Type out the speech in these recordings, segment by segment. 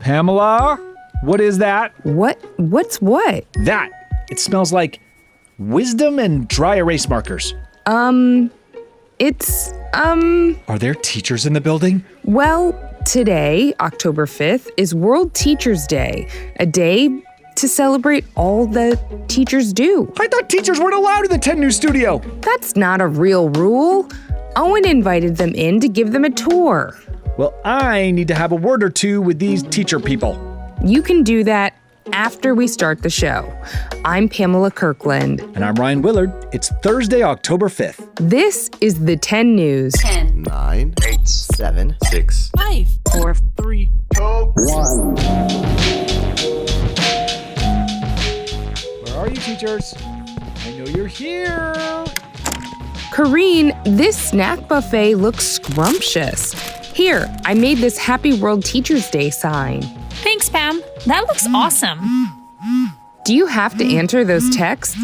Pamela? What is that? What's what? That. It smells like wisdom and dry erase markers. It's, Are there teachers in the building? Well, today, October 5th, is World Teachers Day, a day to celebrate all that teachers do. I thought teachers weren't allowed in the 10 News studio. That's not a real rule. Owen invited them in to give them a tour. Well, I need to have a word or two with these teacher people. You can do that after we start the show. I'm Pamela Kirkland. And I'm Ryan Willard. It's Thursday, October 5th. This is the 10 News. 10, 9, 8, 7, 6, 5, 4, 3, 2, 1. Where are you, teachers? I know you're here. Corinne, this snack buffet looks scrumptious. Here, I made this Happy World Teachers Day sign. Thanks, Pam. That looks awesome. Do you have to answer those texts?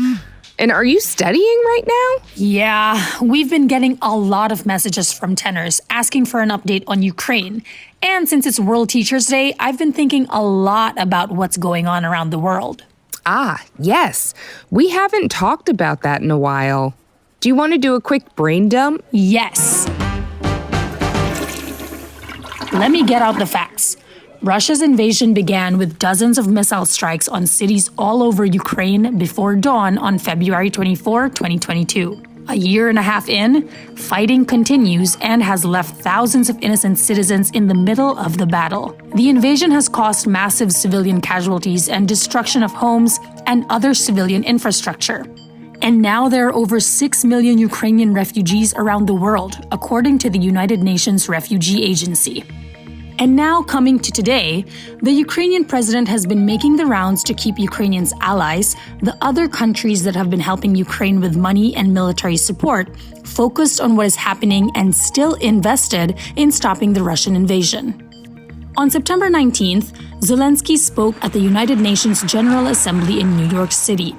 And are you studying right now? Yeah, we've been getting a lot of messages from tenors asking for an update on Ukraine. And since it's World Teachers Day, I've been thinking a lot about what's going on around the world. Ah, yes. We haven't talked about that in a while. Do you want to do a quick brain dump? Yes. Let me get out the facts. Russia's invasion began with dozens of missile strikes on cities all over Ukraine before dawn on February 24, 2022. A year and a half in, fighting continues and has left thousands of innocent citizens in the middle of the battle. The invasion has caused massive civilian casualties and destruction of homes and other civilian infrastructure. And now there are over 6 million Ukrainian refugees around the world, according to the United Nations Refugee Agency. And now, coming to today, the Ukrainian president has been making the rounds to keep Ukrainians' allies, the other countries that have been helping Ukraine with money and military support, focused on what is happening and still invested in stopping the Russian invasion. On September 19th, Zelensky spoke at the United Nations General Assembly in New York City.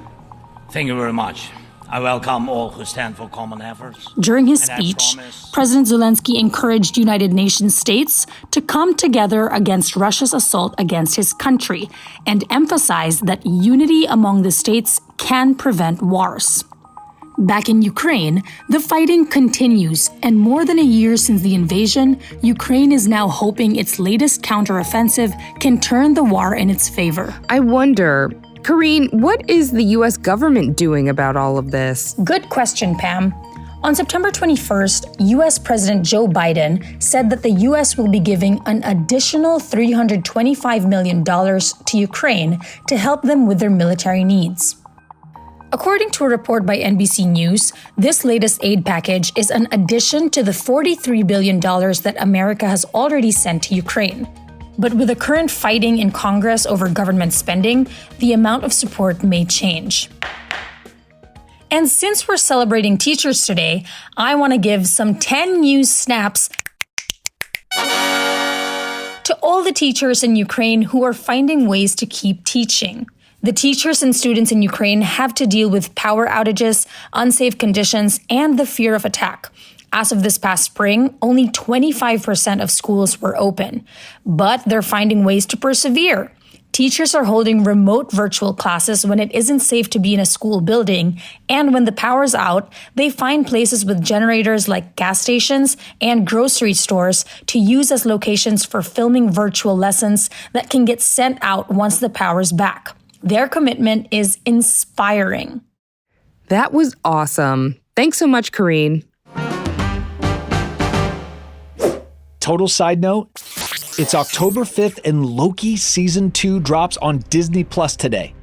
Thank you very much. I welcome all who stand for common efforts. During his speech, President Zelensky encouraged United Nations states to come together against Russia's assault against his country and emphasized that unity among the states can prevent wars. Back in Ukraine, the fighting continues, and more than a year since the invasion, Ukraine is now hoping its latest counteroffensive can turn the war in its favor. I wonder, Corinne, what is the U.S. government doing about all of this? Good question, Pam. On September 21st, U.S. President Joe Biden said that the U.S. will be giving an additional $325 million to Ukraine to help them with their military needs. According to a report by NBC News, this latest aid package is an addition to the $43 billion that America has already sent to Ukraine. But with the current fighting in Congress over government spending, the amount of support may change. And since we're celebrating teachers today, I want to give some 10 news snaps to all the teachers in Ukraine who are finding ways to keep teaching. The teachers and students in Ukraine have to deal with power outages, unsafe conditions, and the fear of attack. As of this past spring, only 25% of schools were open, but they're finding ways to persevere. Teachers are holding remote virtual classes when it isn't safe to be in a school building, and when the power's out, they find places with generators like gas stations and grocery stores to use as locations for filming virtual lessons that can get sent out once the power's back. Their commitment is inspiring. That was awesome. Thanks so much, Corinne. Total side note, it's October 5th and Loki Season 2 drops on Disney Plus today.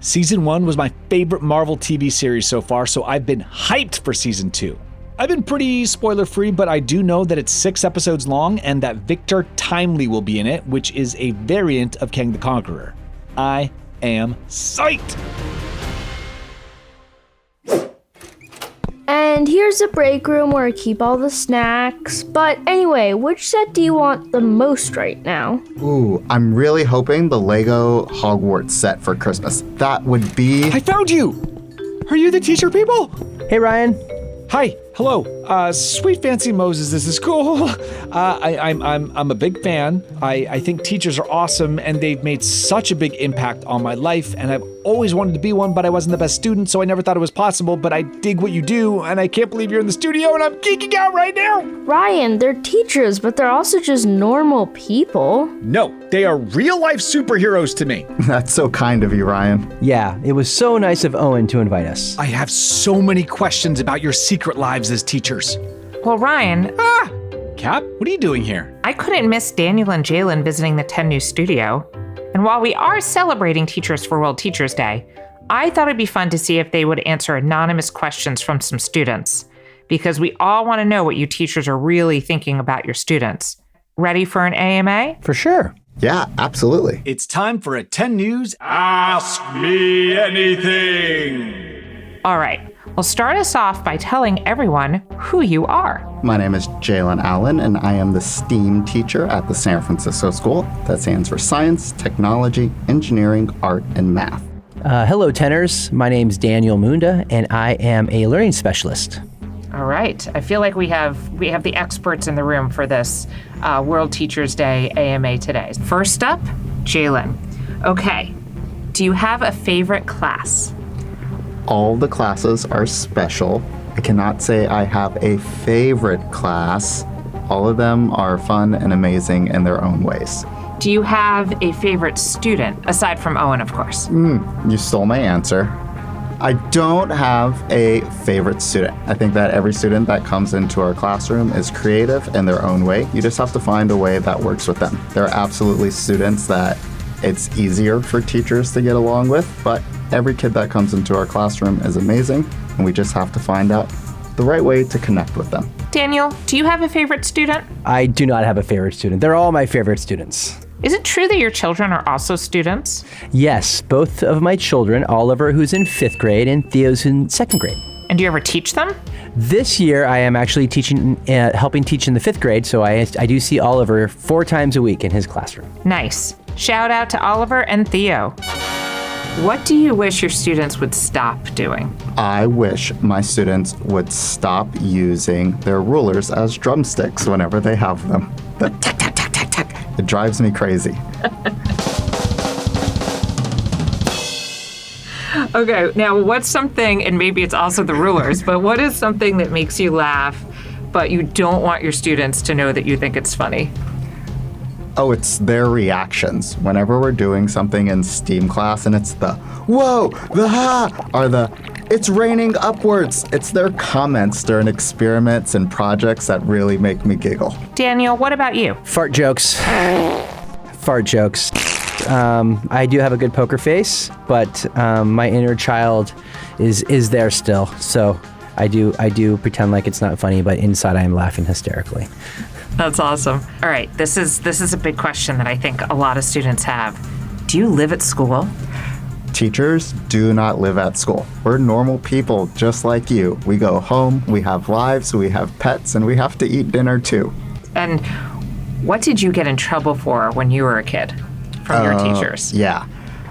Season 1 was my favorite Marvel TV series so far, so I've been hyped for Season 2. I've been pretty spoiler-free, but I do know that it's 6 episodes long and that Victor Timely will be in it, which is a variant of Kang the Conqueror. I am psyched! And here's the break room where I keep all the snacks. But anyway, which set do you want the most right now? Ooh, I'm really hoping the Lego Hogwarts set for Christmas. That would be... I found you! Are you the teacher people? Hey, Ryan. Hi, Hello, Sweet Fancy Moses. This is cool. I'm a big fan. I think teachers are awesome, and they've made such a big impact on my life. And I've always wanted to be one, but I wasn't the best student, so I never thought it was possible. But I dig what you do, and I can't believe you're in the studio, and I'm geeking out right now. Ryan, they're teachers, but they're also just normal people. No, they are real-life superheroes to me. That's so kind of you, Ryan. Yeah, it was so nice of Owen to invite us. I have so many questions about your secret lives as teachers. Well, Ryan, Cap, what are you doing here? I couldn't miss Daniel and Jalen visiting the 10 News studio. And while we are celebrating teachers for World Teachers Day, I thought it'd be fun to see if they would answer anonymous questions from some students, because we all want to know what you teachers are really thinking about your students. Ready for an AMA? For sure. Yeah, absolutely. It's time for a 10 News Ask Me Anything. All right. Well, start us off by telling everyone who you are. My name is Jalen Allen, and I am the STEAM teacher at the San Francisco School. That stands for Science, Technology, Engineering, Art, and Math. Hello, tenors. My name's Daniel Munda, and I am a learning specialist. All right. I feel like we have the experts in the room for this World Teachers Day AMA today. First up, Jalen. Okay. Do you have a favorite class? All the classes are special. I cannot say I have a favorite class. All of them are fun and amazing in their own ways. Do you have a favorite student, aside from Owen, of course? You stole my answer. I don't have a favorite student. I think that every student that comes into our classroom is creative in their own way. You just have to find a way that works with them. There are absolutely students that it's easier for teachers to get along with, but every kid that comes into our classroom is amazing, and we just have to find out the right way to connect with them. Daniel, do you have a favorite student? I do not have a favorite student. They're all my favorite students. Is it true that your children are also students? Yes, both of my children, Oliver, who's in 5th grade, and Theo's in 2nd grade. And do you ever teach them? This year, I am actually helping teach in the 5th grade, so I do see Oliver 4 times a week in his classroom. Nice. Shout out to Oliver and Theo. What do you wish your students would stop doing? I wish my students would stop using their rulers as drumsticks whenever they have them. The tack, tack, tack, tack, tack. It drives me crazy. Okay, now what's something, and maybe it's also the rulers, but what is something that makes you laugh, but you don't want your students to know that you think it's funny? Oh, it's their reactions. Whenever we're doing something in STEAM class and it's the, whoa, the ha, or the, it's raining upwards. It's their comments during experiments and projects that really make me giggle. Daniel, what about you? Fart jokes. Fart jokes. I do have a good poker face, but my inner child is there still. So I do pretend like it's not funny, but inside I am laughing hysterically. That's awesome. All right, this is a big question that I think a lot of students have. Do you live at school? Teachers do not live at school. We're normal people just like you. We go home, we have lives, we have pets, and we have to eat dinner too. And what did you get in trouble for when you were a kid from your teachers? Yeah.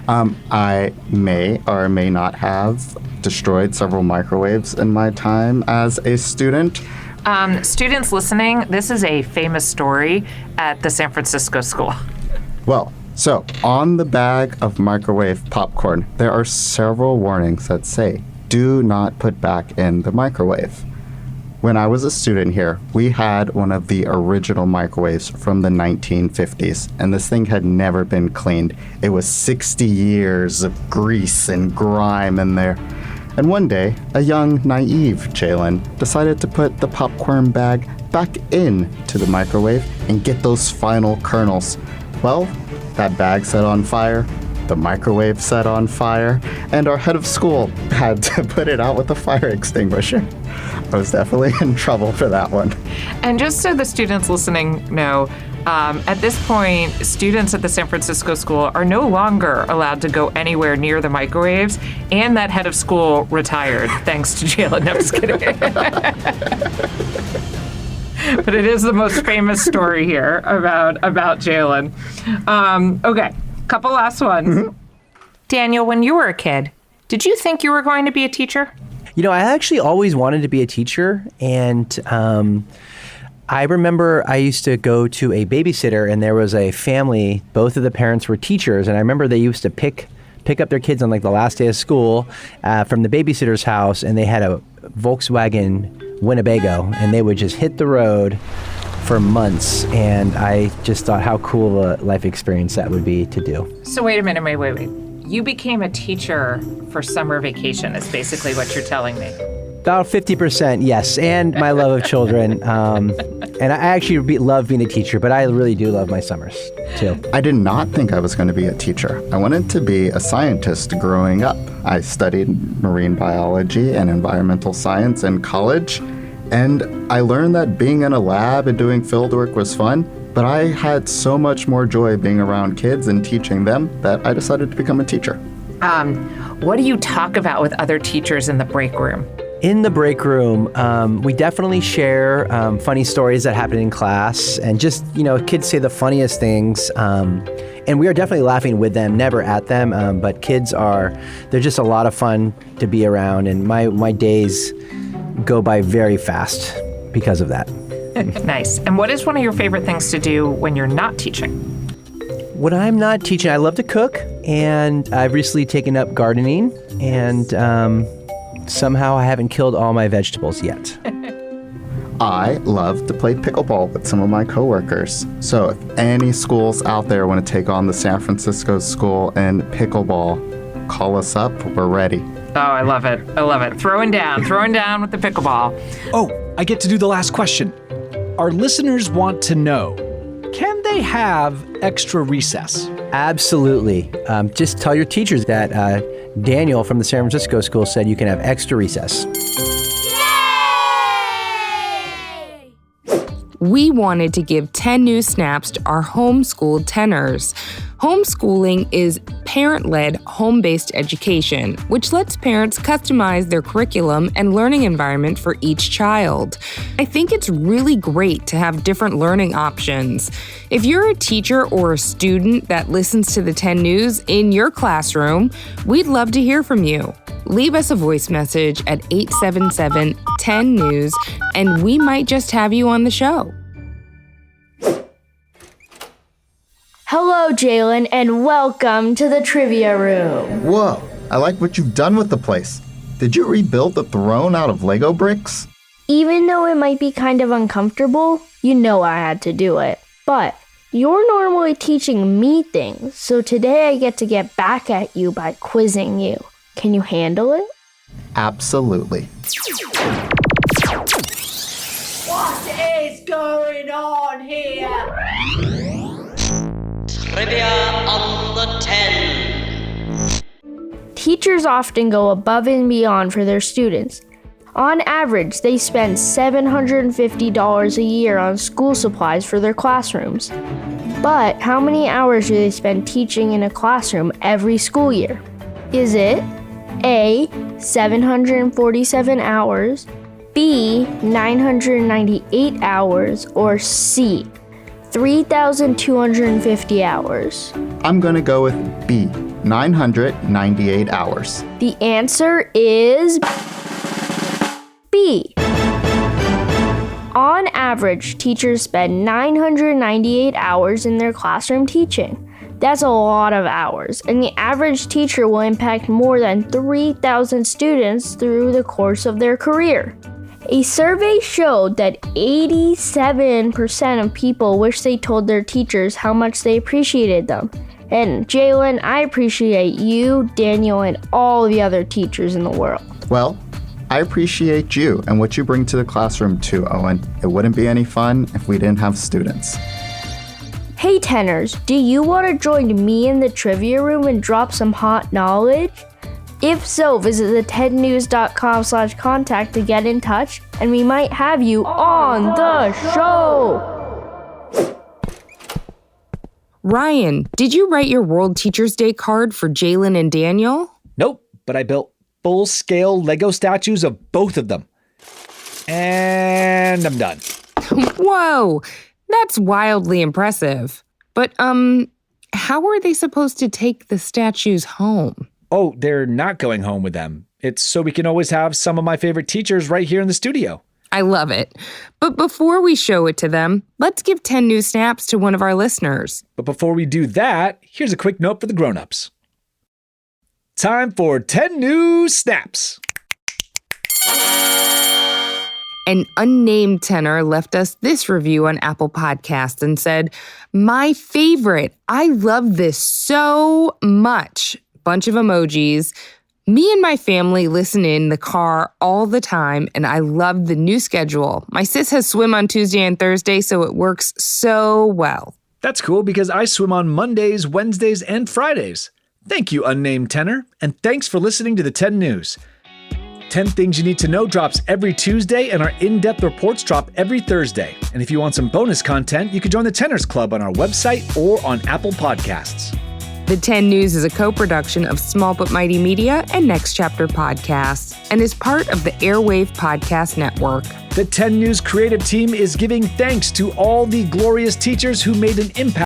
I may or may not have destroyed several microwaves in my time as a student. Students listening, this is a famous story at the San Francisco School. Well, so on the bag of microwave popcorn, there are several warnings that say, do not put back in the microwave. When I was a student here, we had one of the original microwaves from the 1950s, and this thing had never been cleaned. It was 60 years of grease and grime in there. And one day, a young, naive Jalen decided to put the popcorn bag back into the microwave and get those final kernels. Well, that bag set on fire, the microwave set on fire, and our head of school had to put it out with a fire extinguisher. I was definitely in trouble for that one. And just so the students listening know, at this point, students at the San Francisco School are no longer allowed to go anywhere near the microwaves, and that head of school retired, thanks to Jalen. No, I'm just kidding. But it is the most famous story here about Jalen. Okay, couple last ones. Mm-hmm. Daniel, when you were a kid, did you think you were going to be a teacher? I actually always wanted to be a teacher, and I remember I used to go to a babysitter, and there was a family, both of the parents were teachers, and I remember they used to pick up their kids on like the last day of school from the babysitter's house, and they had a Volkswagen Winnebago, and they would just hit the road for months, and I just thought how cool a life experience that would be to do. So wait a minute, wait. You became a teacher for summer vacation is basically what you're telling me. About 50%, yes, and my love of children. And I actually love being a teacher, but I really do love my summers, too. I did not think I was going to be a teacher. I wanted to be a scientist growing up. I studied marine biology and environmental science in college, and I learned that being in a lab and doing fieldwork was fun, but I had so much more joy being around kids and teaching them that I decided to become a teacher. What do you talk about with other teachers in the break room? In the break room, we definitely share funny stories that happen in class, and just, kids say the funniest things. And we are definitely laughing with them, never at them. But kids they're just a lot of fun to be around, and my days go by very fast because of that. Nice. And what is one of your favorite things to do when you're not teaching? When I'm not teaching, I love to cook, and I've recently taken up gardening, and somehow I haven't killed all my vegetables yet. I love to play pickleball with some of my coworkers. So if any schools out there want to take on the San Francisco school in pickleball, call us up. We're ready. Oh, I love it. Throwing down with the pickleball. Oh, I get to do the last question. Our listeners want to know, can they have extra recess? Absolutely. Just tell your teachers that Daniel from the San Francisco school said you can have extra recess. We wanted to give 10 new snaps to our homeschooled tenors. Homeschooling is parent-led, home-based education, which lets parents customize their curriculum and learning environment for each child. I think it's really great to have different learning options. If you're a teacher or a student that listens to the 10 News in your classroom, we'd love to hear from you. Leave us a voice message at 877-10-NEWS, and we might just have you on the show. Hello, Jalen, and welcome to the trivia room. Whoa, I like what you've done with the place. Did you rebuild the throne out of Lego bricks? Even though it might be kind of uncomfortable, you know I had to do it. But you're normally teaching me things, so today I get to get back at you by quizzing you. Can you handle it? Absolutely. What is going on here? Trivia on the 10. Teachers often go above and beyond for their students. On average, they spend $750 a year on school supplies for their classrooms. But how many hours do they spend teaching in a classroom every school year? Is it A, 747 hours, B, 998 hours, or C, 3,250 hours? I'm going to go with B, 998 hours. The answer is B. On average, teachers spend 998 hours in their classroom teaching. That's a lot of hours, and the average teacher will impact more than 3,000 students through the course of their career. A survey showed that 87% of people wish they told their teachers how much they appreciated them. And Jalen, I appreciate you, Daniel, and all the other teachers in the world. Well, I appreciate you and what you bring to the classroom too, Owen. It wouldn't be any fun if we didn't have students. Hey tenors, do you want to join me in the trivia room and drop some hot knowledge? If so, visit the10news.com/contact to get in touch, and we might have you on the show. Ryan, did you write your World Teachers Day card for Jalen and Daniel? Nope, but I built full-scale Lego statues of both of them. And I'm done. Whoa, that's wildly impressive. But, how are they supposed to take the statues home? Oh, they're not going home with them. It's so we can always have some of my favorite teachers right here in the studio. I love it. But before we show it to them, let's give 10 new snaps to one of our listeners. But before we do that, here's a quick note for the grown-ups. Time for 10 new snaps. An unnamed tenor left us this review on Apple Podcasts and said, "My favorite. I love this so much." Bunch of emojis. Me and my family listen in the car all the time, and I love the new schedule. My sis has swim on Tuesday and Thursday, so it works so well. That's cool because I swim on Mondays, Wednesdays, and Fridays. Thank you, unnamed tenor, and thanks for listening to the 10 News. 10 Things You Need to Know drops every Tuesday, and our in-depth reports drop every Thursday. And if you want some bonus content, you can join the Tenors Club on our website or on Apple Podcasts. The 10 News is a co-production of Small But Mighty Media and Next Chapter Podcasts and is part of the Airwave Podcast Network. The 10 News creative team is giving thanks to all the glorious teachers who made an impact